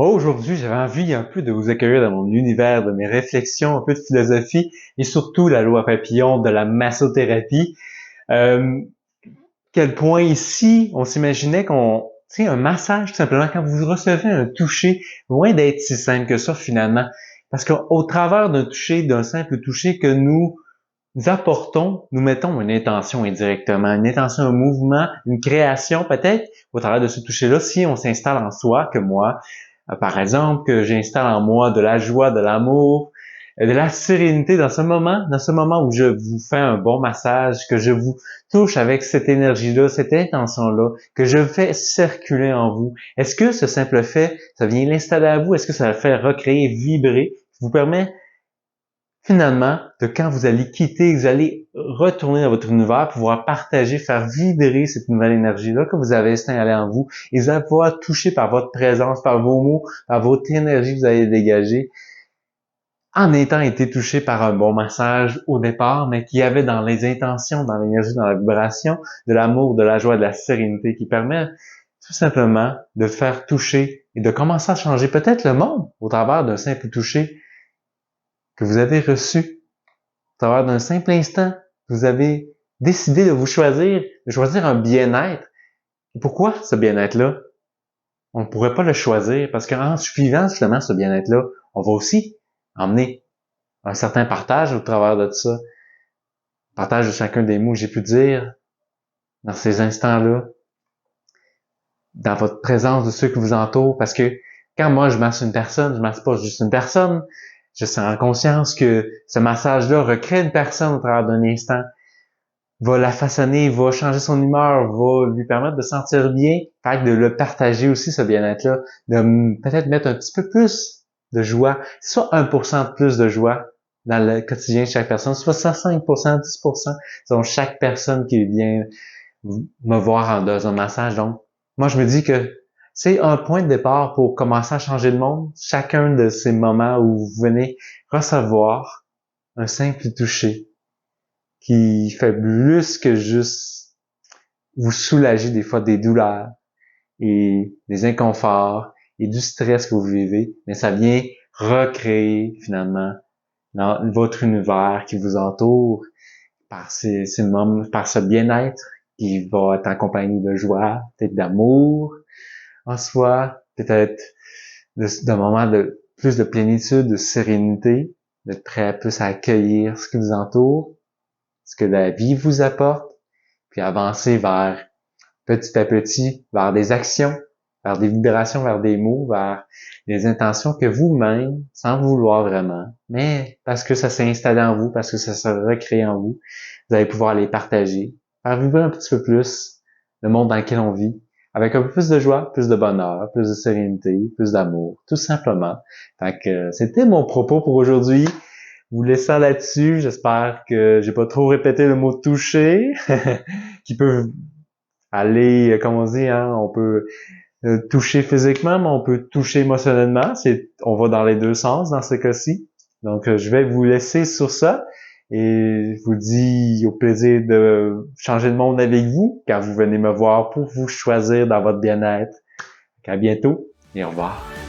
Aujourd'hui, j'avais envie un peu de vous accueillir dans mon univers, de mes réflexions, un peu de philosophie et surtout la loi papillon de la massothérapie. Euh, Quel point ici, on s'imaginait tu sais, un massage tout simplement, quand vous recevez un toucher, loin d'être si simple que ça finalement. Parce qu'au travers d'un toucher, d'un simple toucher que nous apportons, nous mettons une intention indirectement, une intention, un mouvement, une création peut-être au travers de ce toucher-là, si on s'installe en soi, que moi, par exemple, que j'installe en moi de la joie, de l'amour, de la sérénité dans ce moment où je vous fais un bon massage, que je vous touche avec cette énergie-là, cette intention-là, que je fais circuler en vous. Est-ce que ce simple fait, ça vient l'installer à vous? Est-ce que ça le fait recréer, vibrer, vous permet finalement, de quand vous allez quitter, vous allez retourner dans votre univers, pouvoir partager, faire vibrer cette nouvelle énergie-là que vous avez installée en vous, et vous allez pouvoir toucher par votre présence, par vos mots, par votre énergie que vous allez dégager, en étant été touché par un bon massage au départ, mais qui avait dans les intentions, dans l'énergie, dans la vibration, de l'amour, de la joie, de la sérénité, qui permet tout simplement de faire toucher et de commencer à changer peut-être le monde au travers d'un simple toucher que vous avez reçu. Au travers d'un simple instant, vous avez décidé de choisir un bien-être. Et pourquoi ce bien-être-là? On ne pourrait pas le choisir parce qu'en suivant justement ce bien-être-là, on va aussi emmener un certain partage au travers de ça. Partage de chacun des mots que j'ai pu dire dans ces instants-là, dans votre présence de ceux qui vous entourent. Parce que quand moi je masse une personne, je masse pas juste une personne, je sens en conscience que ce massage-là recrée une personne au travers d'un instant, va la façonner, va changer son humeur, va lui permettre de sentir bien, fait que de le partager aussi, ce bien-être-là, de peut-être mettre un petit peu plus de joie, soit 1% de plus de joie dans le quotidien de chaque personne, soit 5%, 10%, selon chaque personne qui vient me voir dans un massage. Donc, moi, je me dis que c'est un point de départ pour commencer à changer le monde, chacun de ces moments où vous venez recevoir un simple toucher qui fait plus que juste vous soulager des fois des douleurs et des inconforts et du stress que vous vivez, mais ça vient recréer finalement dans votre univers qui vous entoure ces moments, par ce bien-être qui va être accompagné de joie, peut-être d'amour en soi, peut-être d'un moment de plus de plénitude, de sérénité, d'être prêt à plus à accueillir ce qui vous entoure, ce que la vie vous apporte, puis avancer vers, petit à petit, vers des actions, vers des vibrations, vers des mots, vers des intentions que vous-même, sans vouloir vraiment, mais parce que ça s'est installé en vous, parce que ça s'est recréé en vous, vous allez pouvoir les partager, faire vibrer un petit peu plus le monde dans lequel on vit, avec un peu plus de joie, plus de bonheur, plus de sérénité, plus d'amour, tout simplement. Fait que c'était mon propos pour aujourd'hui. Vous laissant là-dessus, j'espère que j'ai pas trop répété le mot toucher, qui peut aller, comme on dit, hein, on peut toucher physiquement, mais on peut toucher émotionnellement. On va dans les deux sens dans ce cas-ci. Donc, je vais vous laisser sur ça et je vous dis au plaisir de changer le monde avec vous quand vous venez me voir pour vous choisir dans votre bien-être. À bientôt et au revoir.